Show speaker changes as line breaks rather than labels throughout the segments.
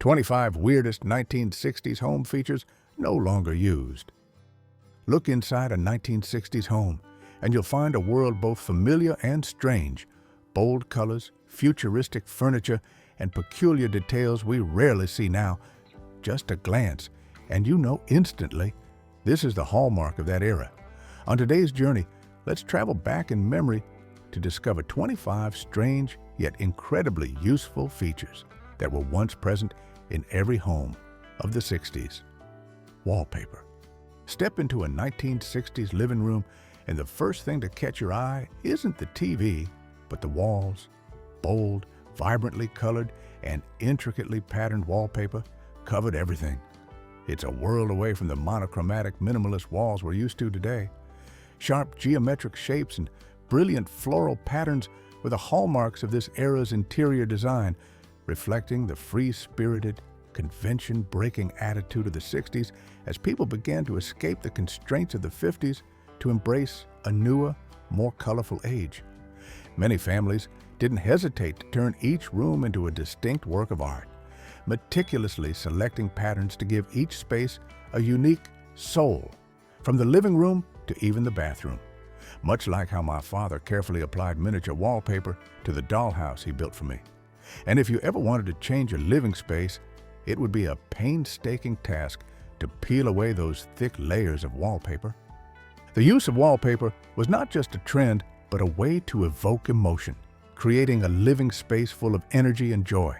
25 weirdest 1960s home features no longer used. Look inside a 1960s home, and you'll find a world both familiar and strange. Bold colors, futuristic furniture, and peculiar details we rarely see now. Just a glance, and you know instantly, this is the hallmark of that era. On today's journey, let's travel back in memory to discover 25 strange yet incredibly useful features that were once present in every home of the 60s. Wallpaper. Step into a 1960s living room, and the first thing to catch your eye isn't the TV, but the walls. Bold, vibrantly colored, and intricately patterned wallpaper covered everything. It's a world away from the monochromatic, minimalist walls we're used to today. Sharp geometric shapes and brilliant floral patterns were the hallmarks of this era's interior design, reflecting the free-spirited, convention-breaking attitude of the 60s as people began to escape the constraints of the 50s to embrace a newer, more colorful age. Many families didn't hesitate to turn each room into a distinct work of art, meticulously selecting patterns to give each space a unique soul, from the living room to even the bathroom. Much like how my father carefully applied miniature wallpaper to the dollhouse he built for me. And if you ever wanted to change your living space, it would be a painstaking task to peel away those thick layers of wallpaper. The use of wallpaper was not just a trend, but a way to evoke emotion, creating a living space full of energy and joy.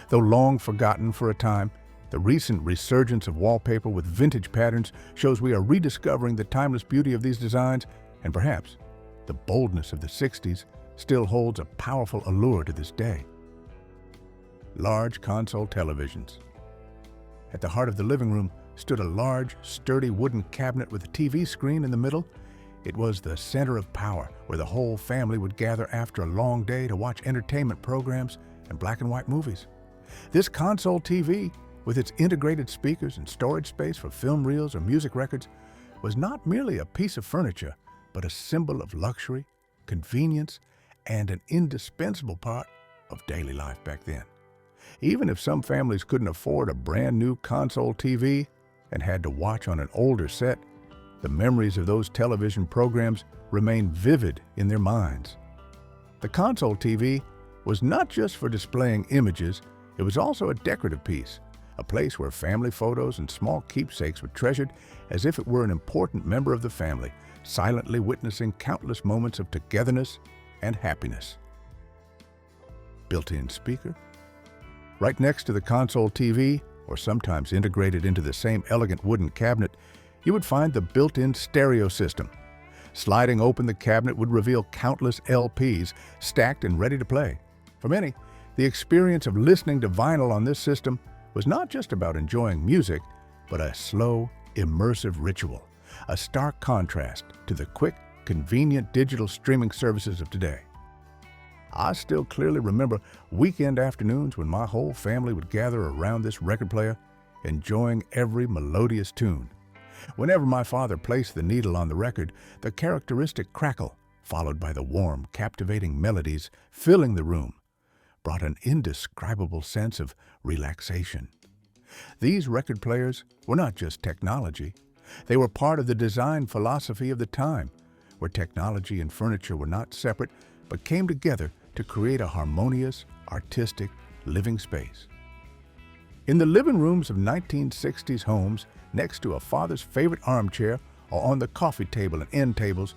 Though long forgotten for a time, the recent resurgence of wallpaper with vintage patterns shows we are rediscovering the timeless beauty of these designs, and perhaps the boldness of the 60s still holds a powerful allure to this day. Large console televisions. At the heart of the living room stood a large, sturdy wooden cabinet with a TV screen in the middle. It was the center of power, where the whole family would gather after a long day to watch entertainment programs and black and white movies. This console TV, with its integrated speakers and storage space for film reels or music records, was not merely a piece of furniture, but a symbol of luxury, convenience, and an indispensable part of daily life back then. Even if some families couldn't afford a brand new console TV and had to watch on an older set, the memories of those television programs remain vivid in their minds. The console TV was not just for displaying images, it was also a decorative piece, a place where family photos and small keepsakes were treasured as if it were an important member of the family, silently witnessing countless moments of togetherness and happiness. Built-in speaker. Right next to the console TV, or sometimes integrated into the same elegant wooden cabinet, you would find the built-in stereo system. Sliding open the cabinet would reveal countless LPs stacked and ready to play. For many, the experience of listening to vinyl on this system was not just about enjoying music, but a slow, immersive ritual, a stark contrast to the quick, convenient digital streaming services of today. I still clearly remember weekend afternoons when my whole family would gather around this record player, enjoying every melodious tune. Whenever my father placed the needle on the record, the characteristic crackle, followed by the warm, captivating melodies filling the room, brought an indescribable sense of relaxation. These record players were not just technology. They were part of the design philosophy of the time, where technology and furniture were not separate, but came together to create a harmonious, artistic living space. In the living rooms of 1960s homes, next to a father's favorite armchair or on the coffee table and end tables,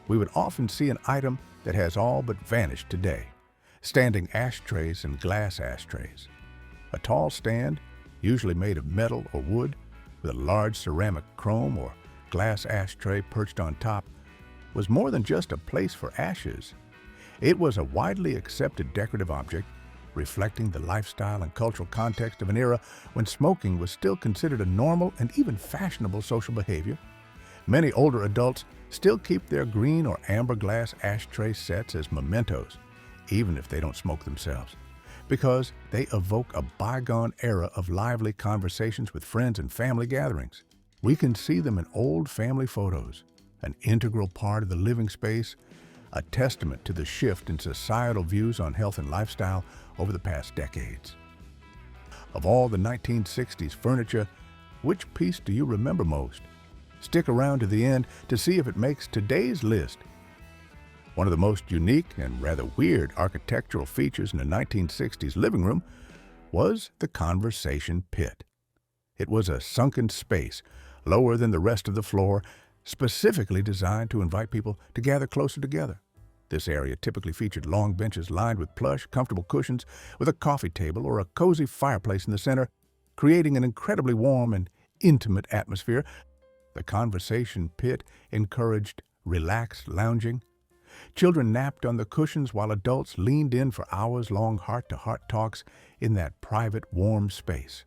we would often see an item that has all but vanished today: standing ashtrays and glass ashtrays. A tall stand, usually made of metal or wood, with a large ceramic chrome or glass ashtray perched on top, was more than just a place for ashes. It was a widely accepted decorative object, reflecting the lifestyle and cultural context of an era when smoking was still considered a normal and even fashionable social behavior. Many older adults still keep their green or amber glass ashtray sets as mementos, even if they don't smoke themselves, because they evoke a bygone era of lively conversations with friends and family gatherings. We can see them in old family photos, an integral part of the living space, a testament to the shift in societal views on health and lifestyle over the past decades. Of all the 1960s furniture, which piece do you remember most? Stick around to the end to see if it makes today's list. One of the most unique and rather weird architectural features in the 1960s living room was the conversation pit. It was a sunken space, lower than the rest of the floor, specifically designed to invite people to gather closer together. This area typically featured long benches lined with plush, comfortable cushions with a coffee table or a cozy fireplace in the center, creating an incredibly warm and intimate atmosphere. The conversation pit encouraged relaxed lounging. Children napped on the cushions while adults leaned in for hours-long heart-to-heart talks in that private, warm space.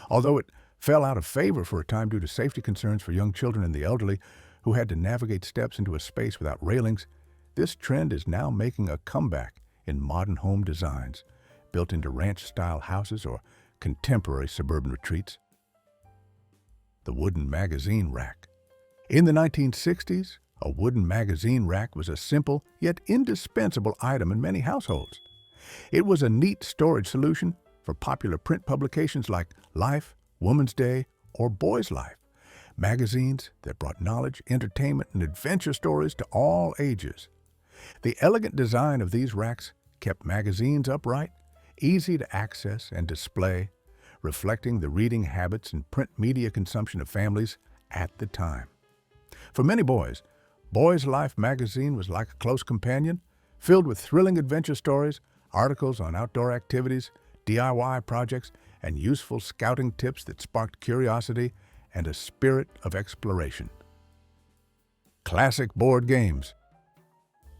Although it fell out of favor for a time due to safety concerns for young children and the elderly who had to navigate steps into a space without railings, this trend is now making a comeback in modern home designs, built into ranch-style houses or contemporary suburban retreats. The wooden magazine rack. In the 1960s, a wooden magazine rack was a simple yet indispensable item in many households. It was a neat storage solution for popular print publications like Life, Woman's Day, or Boy's Life, magazines that brought knowledge, entertainment, and adventure stories to all ages. The elegant design of these racks kept magazines upright, easy to access and display, reflecting the reading habits and print media consumption of families at the time. For many boys, Boy's Life magazine was like a close companion, filled with thrilling adventure stories, articles on outdoor activities, DIY projects, and useful scouting tips that sparked curiosity and a spirit of exploration. Classic board games.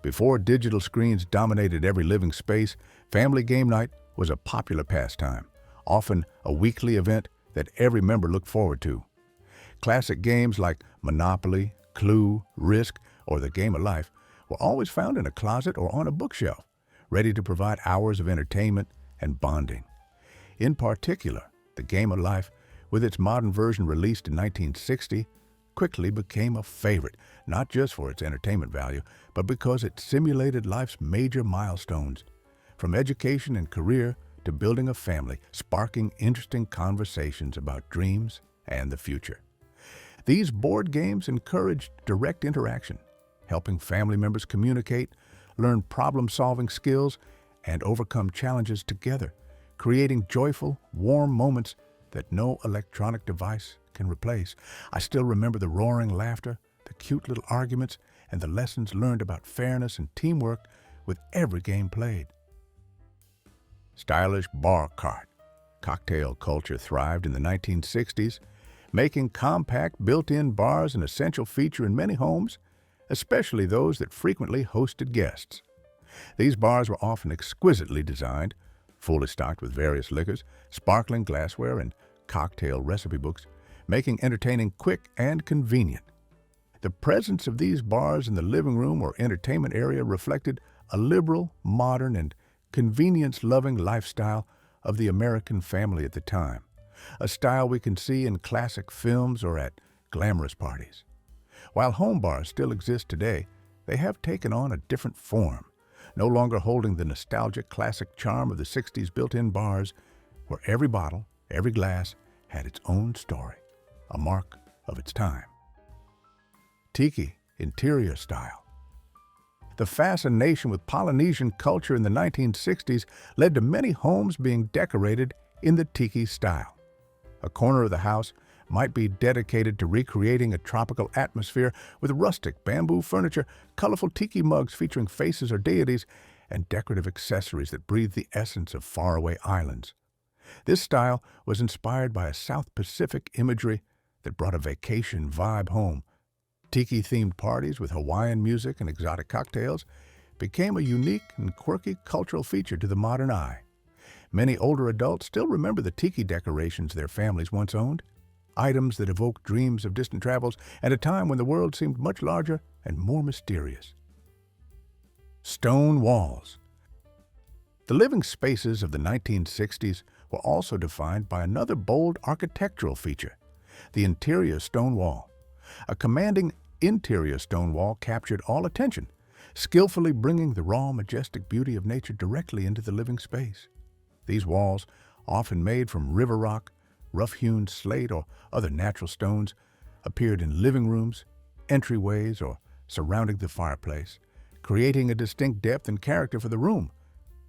Before digital screens dominated every living space, family game night was a popular pastime, often a weekly event that every member looked forward to. Classic games like Monopoly, Clue, Risk, or the Game of Life were always found in a closet or on a bookshelf, ready to provide hours of entertainment and bonding. In particular, the Game of Life, with its modern version released in 1960, quickly became a favorite, not just for its entertainment value, but because it simulated life's major milestones, from education and career to building a family, sparking interesting conversations about dreams and the future. These board games encouraged direct interaction, helping family members communicate, learn problem-solving skills, and overcome challenges together, creating joyful, warm moments that no electronic device can replace. I still remember the roaring laughter, the cute little arguments, and the lessons learned about fairness and teamwork with every game played. Stylish bar cart. Cocktail culture thrived in the 1960s, making compact built-in bars an essential feature in many homes, especially those that frequently hosted guests. These bars were often exquisitely designed, fully stocked with various liquors, sparkling glassware, and cocktail recipe books, making entertaining quick and convenient. The presence of these bars in the living room or entertainment area reflected a liberal, modern, and convenience-loving lifestyle of the American family at the time, a style we can see in classic films or at glamorous parties. While home bars still exist today, they have taken on a different form, no longer holding the nostalgic classic charm of the 60s built-in bars, where every bottle, every glass had its own story, a mark of its time. Tiki interior style. The fascination with Polynesian culture in the 1960s led to many homes being decorated in the Tiki style. A corner of the house might be dedicated to recreating a tropical atmosphere with rustic bamboo furniture, colorful tiki mugs featuring faces or deities, and decorative accessories that breathe the essence of faraway islands. This style was inspired by a South Pacific imagery that brought a vacation vibe home. Tiki-themed parties with Hawaiian music and exotic cocktails became a unique and quirky cultural feature to the modern eye. Many older adults still remember the tiki decorations their families once owned, items that evoke dreams of distant travels at a time when the world seemed much larger and more mysterious. Stone walls. The living spaces of the 1960s were also defined by another bold architectural feature, the interior stone wall. A commanding interior stone wall captured all attention, skillfully bringing the raw, majestic beauty of nature directly into the living space. These walls, often made from river rock, rough-hewn slate, or other natural stones, appeared in living rooms, entryways, or surrounding the fireplace, creating a distinct depth and character for the room.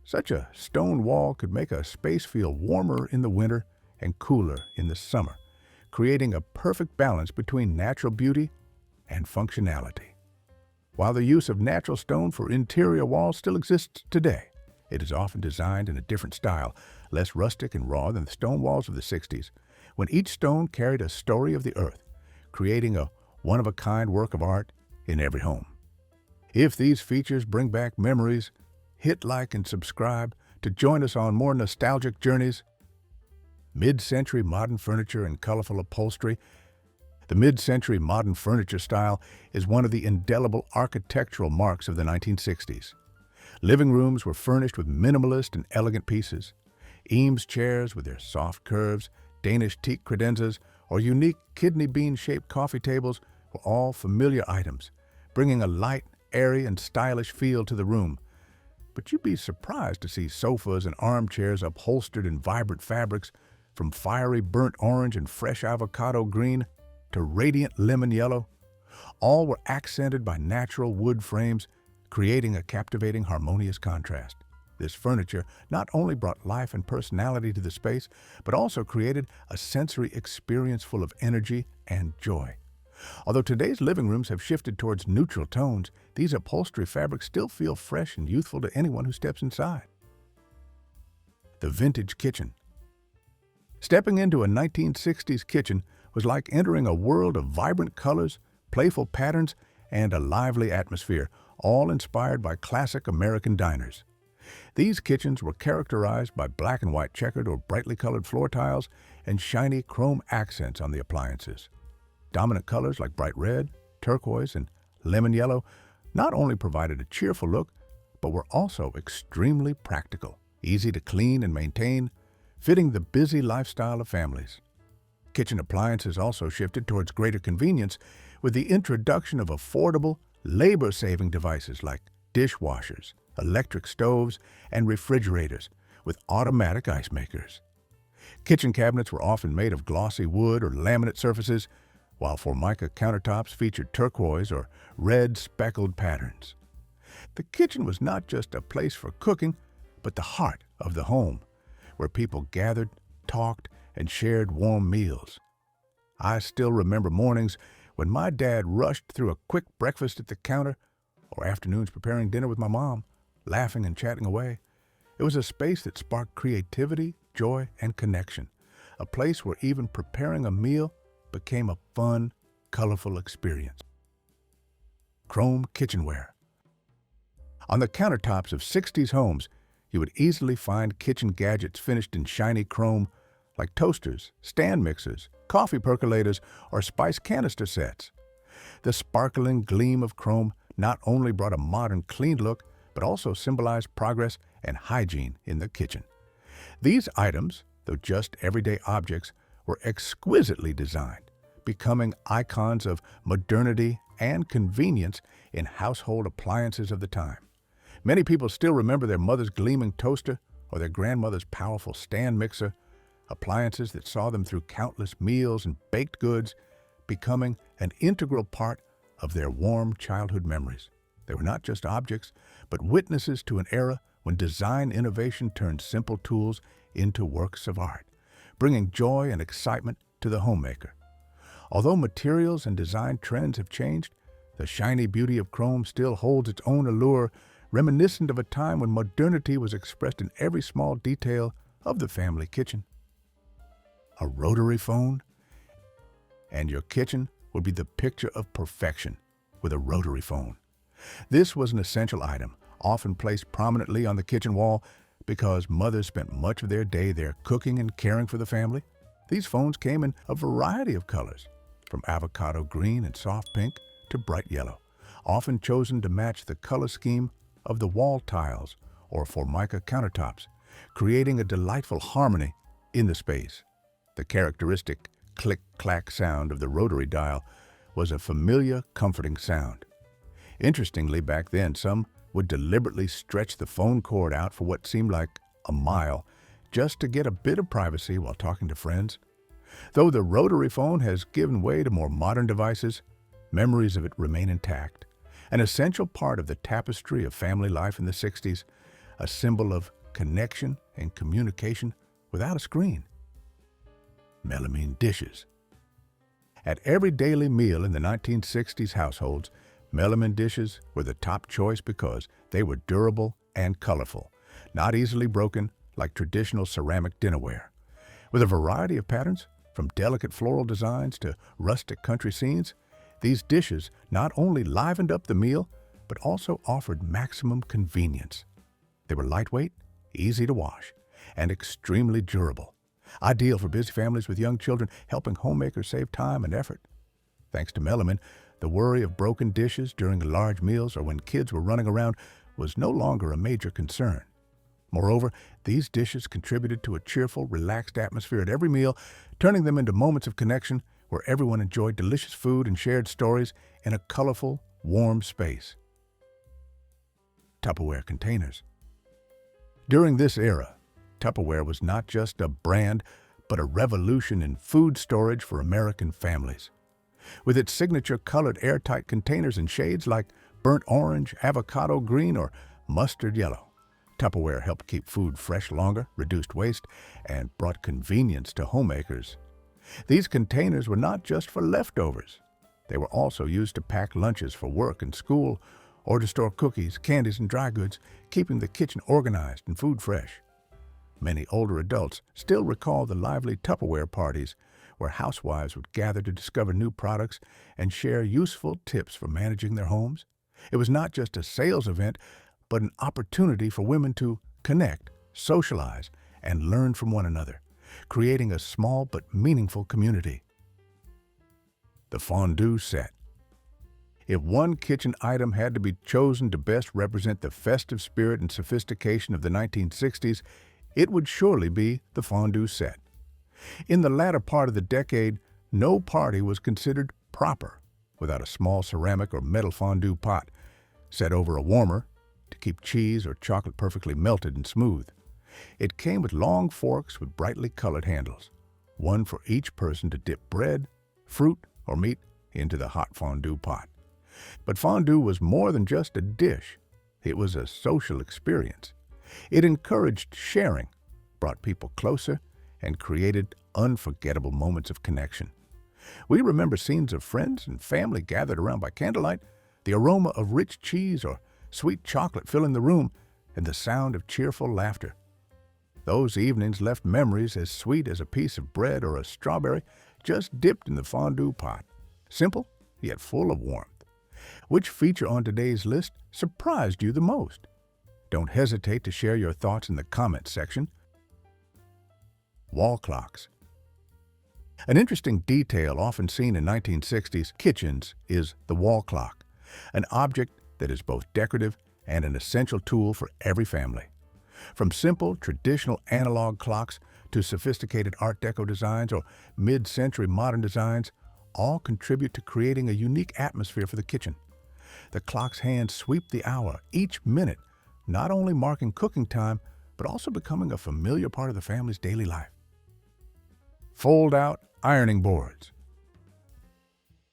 Such a stone wall could make a space feel warmer in the winter and cooler in the summer, creating a perfect balance between natural beauty and functionality. While the use of natural stone for interior walls still exists today, it is often designed in a different style, less rustic and raw than the stone walls of the 60s, when each stone carried a story of the earth, creating a one-of-a-kind work of art in every home. If these features bring back memories, hit like and subscribe to join us on more nostalgic journeys. Mid-century modern furniture and colorful upholstery. The mid-century modern furniture style is one of the indelible architectural marks of the 1960s. Living rooms were furnished with minimalist and elegant pieces. Eames chairs with their soft curves, Danish teak credenzas, or unique kidney bean-shaped coffee tables were all familiar items, bringing a light, airy, and stylish feel to the room. But you'd be surprised to see sofas and armchairs upholstered in vibrant fabrics, from fiery burnt orange and fresh avocado green to radiant lemon yellow. All were accented by natural wood frames, creating a captivating, harmonious contrast. This furniture not only brought life and personality to the space, but also created a sensory experience full of energy and joy. Although today's living rooms have shifted towards neutral tones, these upholstery fabrics still feel fresh and youthful to anyone who steps inside. The vintage kitchen. Stepping into a 1960s kitchen was like entering a world of vibrant colors, playful patterns, and a lively atmosphere, all inspired by classic American diners. These kitchens were characterized by black and white checkered or brightly colored floor tiles and shiny chrome accents on the appliances. Dominant colors like bright red, turquoise, and lemon yellow not only provided a cheerful look, but were also extremely practical, easy to clean and maintain, fitting the busy lifestyle of families. Kitchen appliances also shifted towards greater convenience with the introduction of affordable, labor-saving devices like dishwashers, electric stoves, and refrigerators with automatic ice makers. Kitchen cabinets were often made of glossy wood or laminate surfaces, while Formica countertops featured turquoise or red speckled patterns. The kitchen was not just a place for cooking, but the heart of the home, where people gathered, talked, and shared warm meals. I still remember mornings when my dad rushed through a quick breakfast at the counter, or afternoons preparing dinner with my mom, laughing and chatting away. It was a space that sparked creativity, joy, and connection, a place where even preparing a meal became a fun, colorful experience. Chrome kitchenware. On the countertops of 60s homes, you would easily find kitchen gadgets finished in shiny chrome, like toasters, stand mixers, coffee percolators, or spice canister sets. The sparkling gleam of chrome not only brought a modern, clean look, but also symbolized progress and hygiene in the kitchen. These items, though just everyday objects, were exquisitely designed, becoming icons of modernity and convenience in household appliances of the time. Many people still remember their mother's gleaming toaster or their grandmother's powerful stand mixer, appliances that saw them through countless meals and baked goods, becoming an integral part of their warm childhood memories. They were not just objects, but witnesses to an era when design innovation turned simple tools into works of art, bringing joy and excitement to the homemaker. Although materials and design trends have changed, the shiny beauty of chrome still holds its own allure, reminiscent of a time when modernity was expressed in every small detail of the family kitchen. A rotary phone, and your kitchen would be the picture of perfection with a rotary phone. This was an essential item, often placed prominently on the kitchen wall because mothers spent much of their day there cooking and caring for the family. These phones came in a variety of colors, from avocado green and soft pink to bright yellow, often chosen to match the color scheme of the wall tiles or Formica countertops, creating a delightful harmony in the space. The characteristic click-clack sound of the rotary dial was a familiar, comforting sound. Interestingly, back then, some would deliberately stretch the phone cord out for what seemed like a mile, just to get a bit of privacy while talking to friends. Though the rotary phone has given way to more modern devices, memories of it remain intact, an essential part of the tapestry of family life in the 60s, a symbol of connection and communication without a screen. Melamine dishes. At every daily meal in the 1960s households, melamine dishes were the top choice because they were durable and colorful, not easily broken like traditional ceramic dinnerware. With a variety of patterns, from delicate floral designs to rustic country scenes, these dishes not only livened up the meal, but also offered maximum convenience. They were lightweight, easy to wash, and extremely durable, ideal for busy families with young children, helping homemakers save time and effort. Thanks to melamine, the worry of broken dishes during large meals or when kids were running around was no longer a major concern. Moreover, these dishes contributed to a cheerful, relaxed atmosphere at every meal, turning them into moments of connection where everyone enjoyed delicious food and shared stories in a colorful, warm space. Tupperware containers. During this era, Tupperware was not just a brand, but a revolution in food storage for American families. With its signature colored airtight containers in shades like burnt orange, avocado green, or mustard yellow, Tupperware helped keep food fresh longer, reduced waste, and brought convenience to homemakers. These containers were not just for leftovers. They were also used to pack lunches for work and school, or to store cookies, candies, and dry goods, keeping the kitchen organized and food fresh. Many older adults still recall the lively Tupperware parties where housewives would gather to discover new products and share useful tips for managing their homes. It was not just a sales event, but an opportunity for women to connect, socialize, and learn from one another, creating a small but meaningful community. The Fondue Set. If one kitchen item had to be chosen to best represent the festive spirit and sophistication of the 1960s, it would surely be the Fondue Set. In the latter part of the decade, no party was considered proper without a small ceramic or metal fondue pot, set over a warmer to keep cheese or chocolate perfectly melted and smooth. It came with long forks with brightly colored handles, one for each person to dip bread, fruit, or meat into the hot fondue pot. But fondue was more than just a dish. It was a social experience. It encouraged sharing, brought people closer, and created unforgettable moments of connection. We remember scenes of friends and family gathered around by candlelight, the aroma of rich cheese or sweet chocolate filling the room, and the sound of cheerful laughter. Those evenings left memories as sweet as a piece of bread or a strawberry just dipped in the fondue pot. Simple, yet full of warmth. Which feature on today's list surprised you the most? Don't hesitate to share your thoughts in the comments section. Wall clocks. An interesting detail often seen in 1960s kitchens is the wall clock, an object that is both decorative and an essential tool for every family. From simple, traditional analog clocks to sophisticated Art Deco designs or mid-century modern designs, all contribute to creating a unique atmosphere for the kitchen. The clock's hands sweep the hour each minute, not only marking cooking time, but also becoming a familiar part of the family's daily life. Fold-out ironing boards.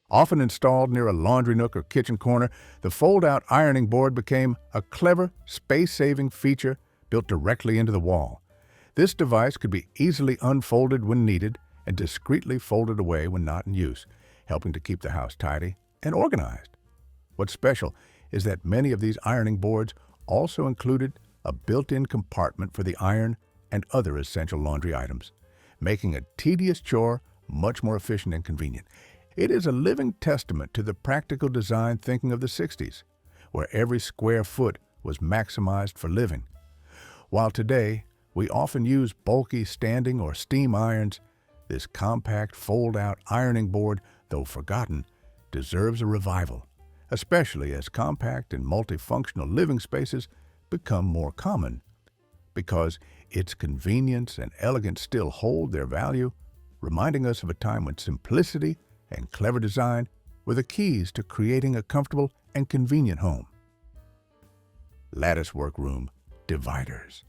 Often installed near a laundry nook or kitchen corner, the fold-out ironing board became a clever, space-saving feature built directly into the wall. This device could be easily unfolded when needed and discreetly folded away when not in use, helping to keep the house tidy and organized. What's special is that many of these ironing boards also included a built-in compartment for the iron and other essential laundry items, making a tedious chore much more efficient and convenient. It is a living testament to the practical design thinking of the 60s, where every square foot was maximized for living. While today, we often use bulky standing or steam irons, this compact fold-out ironing board, though forgotten, deserves a revival, especially as compact and multifunctional living spaces become more common. Because its convenience and elegance still hold their value, reminding us of a time when simplicity and clever design were the keys to creating a comfortable and convenient home. Latticework room dividers.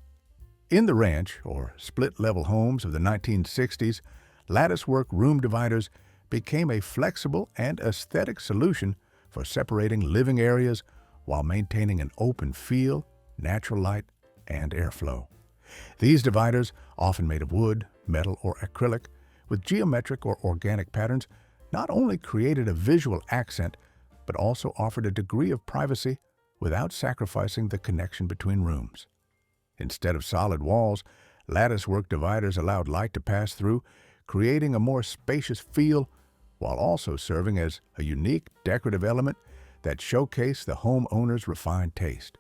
In the ranch, or split-level homes of the 1960s, latticework room dividers became a flexible and aesthetic solution for separating living areas while maintaining an open feel, natural light, and airflow. These dividers, often made of wood, metal, or acrylic, with geometric or organic patterns, not only created a visual accent, but also offered a degree of privacy without sacrificing the connection between rooms. Instead of solid walls, latticework dividers allowed light to pass through, creating a more spacious feel while also serving as a unique decorative element that showcased the homeowner's refined taste.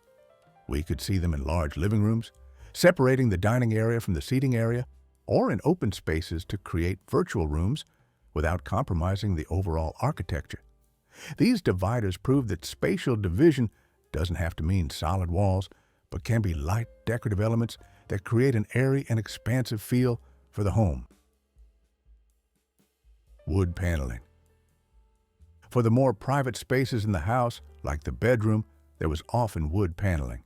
We could see them in large living rooms, separating the dining area from the seating area, or in open spaces to create virtual rooms without compromising the overall architecture. These dividers prove that spatial division doesn't have to mean solid walls, but can be light decorative elements that create an airy and expansive feel for the home. Wood paneling. For the more private spaces in the house, like the bedroom, there was often wood paneling.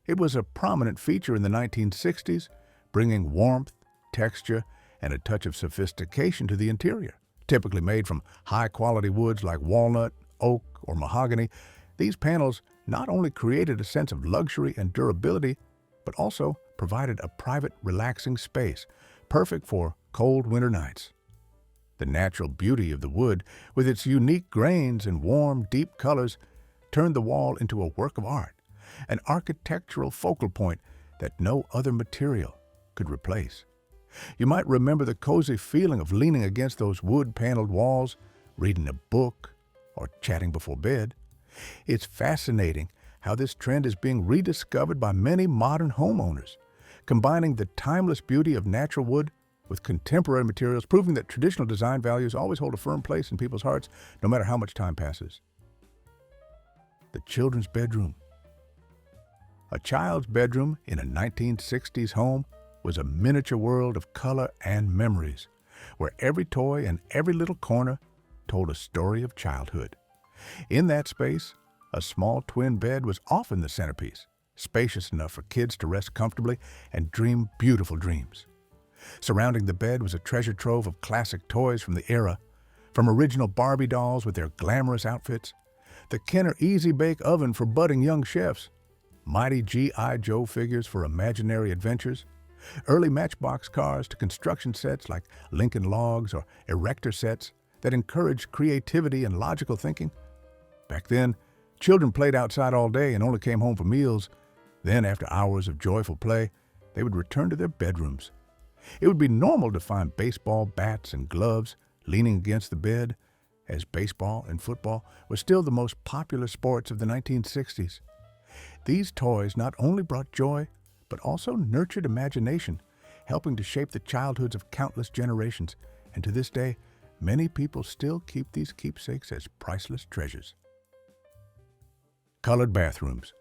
It was a prominent feature in the 1960s, bringing warmth, texture, and a touch of sophistication to the interior. Typically made from high-quality woods like walnut, oak, or mahogany, these panels not only created a sense of luxury and durability, but also provided a private, relaxing space, perfect for cold winter nights. The natural beauty of the wood, with its unique grains and warm, deep colors, turned the wall into a work of art, an architectural focal point that no other material could replace. You might remember the cozy feeling of leaning against those wood-paneled walls, reading a book, or chatting before bed. It's fascinating how this trend is being rediscovered by many modern homeowners, combining the timeless beauty of natural wood with contemporary materials, proving that traditional design values always hold a firm place in people's hearts, no matter how much time passes. The children's bedroom. A child's bedroom in a 1960s home was a miniature world of color and memories, where every toy and every little corner told a story of childhood. In that space, a small twin bed was often the centerpiece, spacious enough for kids to rest comfortably and dream beautiful dreams. Surrounding the bed was a treasure trove of classic toys from the era, from original Barbie dolls with their glamorous outfits, the Kenner Easy Bake Oven for budding young chefs, mighty G.I. Joe figures for imaginary adventures, early Matchbox cars to construction sets like Lincoln Logs or Erector sets that encouraged creativity and logical thinking. Back then, children played outside all day and only came home for meals. Then, after hours of joyful play, they would return to their bedrooms. It would be normal to find baseball bats and gloves leaning against the bed, as baseball and football were still the most popular sports of the 1960s. These toys not only brought joy, but also nurtured imagination, helping to shape the childhoods of countless generations, and to this day, many people still keep these keepsakes as priceless treasures. Colored bathrooms.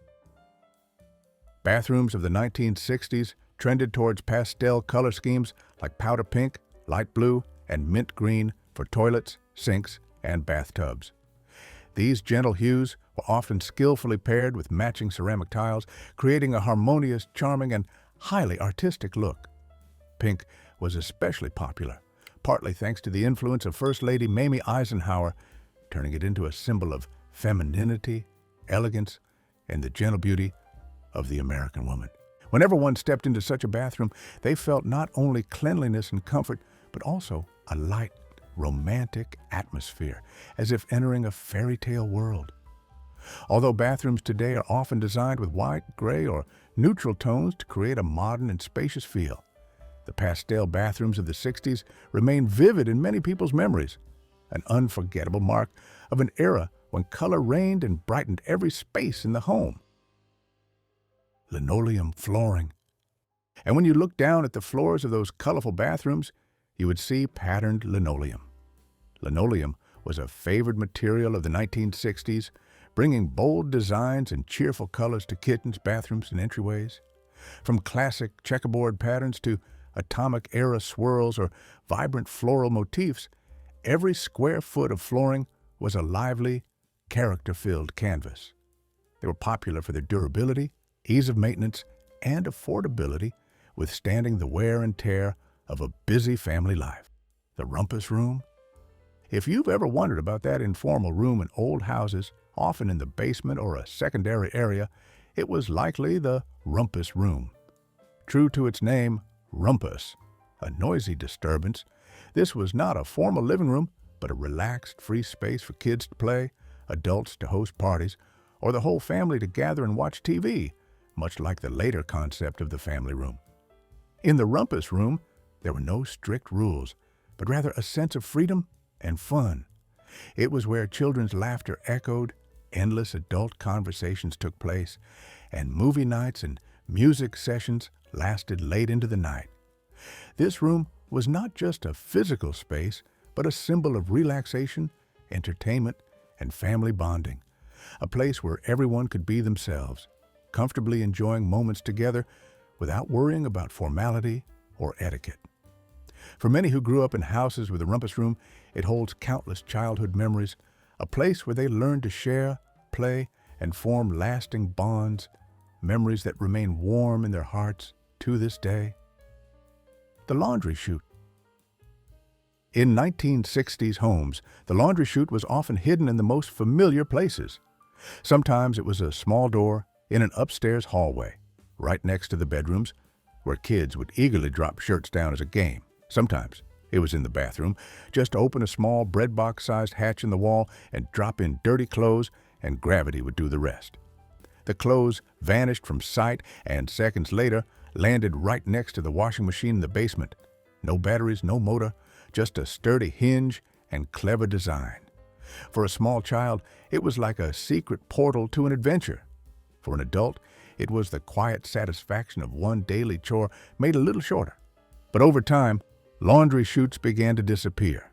Bathrooms of the 1960s trended towards pastel color schemes like powder pink, light blue, and mint green for toilets, sinks, and bathtubs. These gentle hues were often skillfully paired with matching ceramic tiles, creating a harmonious, charming, and highly artistic look. Pink was especially popular, partly thanks to the influence of First Lady Mamie Eisenhower, turning it into a symbol of femininity, elegance, and the gentle beauty of the American woman. Whenever one stepped into such a bathroom, they felt not only cleanliness and comfort, but also a light, romantic atmosphere, as if entering a fairy tale world. Although bathrooms today are often designed with white, gray, or neutral tones to create a modern and spacious feel, the pastel bathrooms of the 60s remain vivid in many people's memories, an unforgettable mark of an era when color reigned and brightened every space in the home. Linoleum flooring. And when you look down at the floors of those colorful bathrooms, you would see patterned linoleum. Linoleum was a favored material of the 1960s, bringing bold designs and cheerful colors to kitchens, bathrooms, and entryways. From classic checkerboard patterns to atomic-era swirls or vibrant floral motifs, every square foot of flooring was a lively, character-filled canvas. They were popular for their durability, ease of maintenance, and affordability, withstanding the wear and tear of a busy family life. The Rumpus Room. If you've ever wondered about that informal room in old houses, often in the basement or a secondary area, it was likely the Rumpus Room. True to its name, rumpus, a noisy disturbance, this was not a formal living room, but a relaxed, free space for kids to play, adults to host parties, or the whole family to gather and watch TV, much like the later concept of the family room. In the Rumpus Room, there were no strict rules, but rather a sense of freedom and fun. It was where children's laughter echoed, endless adult conversations took place, and movie nights and music sessions lasted late into the night. This room was not just a physical space, but a symbol of relaxation, entertainment, and family bonding, a place where everyone could be themselves, comfortably enjoying moments together without worrying about formality or etiquette. For many who grew up in houses with a Rumpus Room, it holds countless childhood memories, a place where they learned to share, play, and form lasting bonds, memories that remain warm in their hearts to this day. The Laundry Chute. In 1960s homes, the laundry chute was often hidden in the most familiar places. Sometimes it was a small door in an upstairs hallway, right next to the bedrooms, where kids would eagerly drop shirts down as a game. Sometimes it was in the bathroom, just to open a small bread box-sized hatch in the wall and drop in dirty clothes, and gravity would do the rest. The clothes vanished from sight and seconds later landed right next to the washing machine in the basement. No batteries, no motor, just a sturdy hinge and clever design. For a small child, it was like a secret portal to an adventure. For an adult, it was the quiet satisfaction of one daily chore made a little shorter. But over time, laundry chutes began to disappear.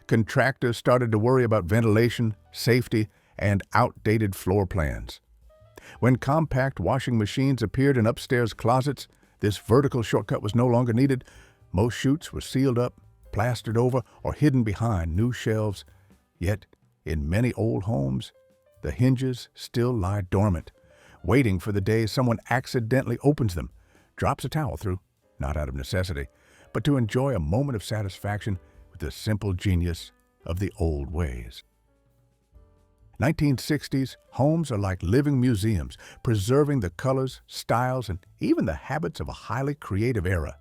Contractors started to worry about ventilation, safety, and outdated floor plans. When compact washing machines appeared in upstairs closets, this vertical shortcut was no longer needed. Most chutes were sealed up, plastered over, or hidden behind new shelves. Yet, in many old homes, the hinges still lie dormant, waiting for the day someone accidentally opens them, drops a towel through, not out of necessity, but to enjoy a moment of satisfaction with the simple genius of the old ways. 1960s homes are like living museums, preserving the colors, styles, and even the habits of a highly creative era.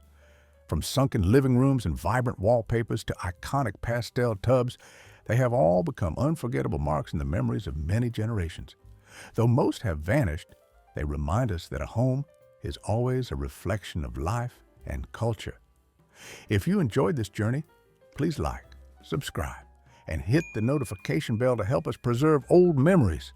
From sunken living rooms and vibrant wallpapers to iconic pastel tubs, they have all become unforgettable marks in the memories of many generations. Though most have vanished, they remind us that a home is always a reflection of life and culture. If you enjoyed this journey, please like, subscribe, and hit the notification bell to help us preserve old memories.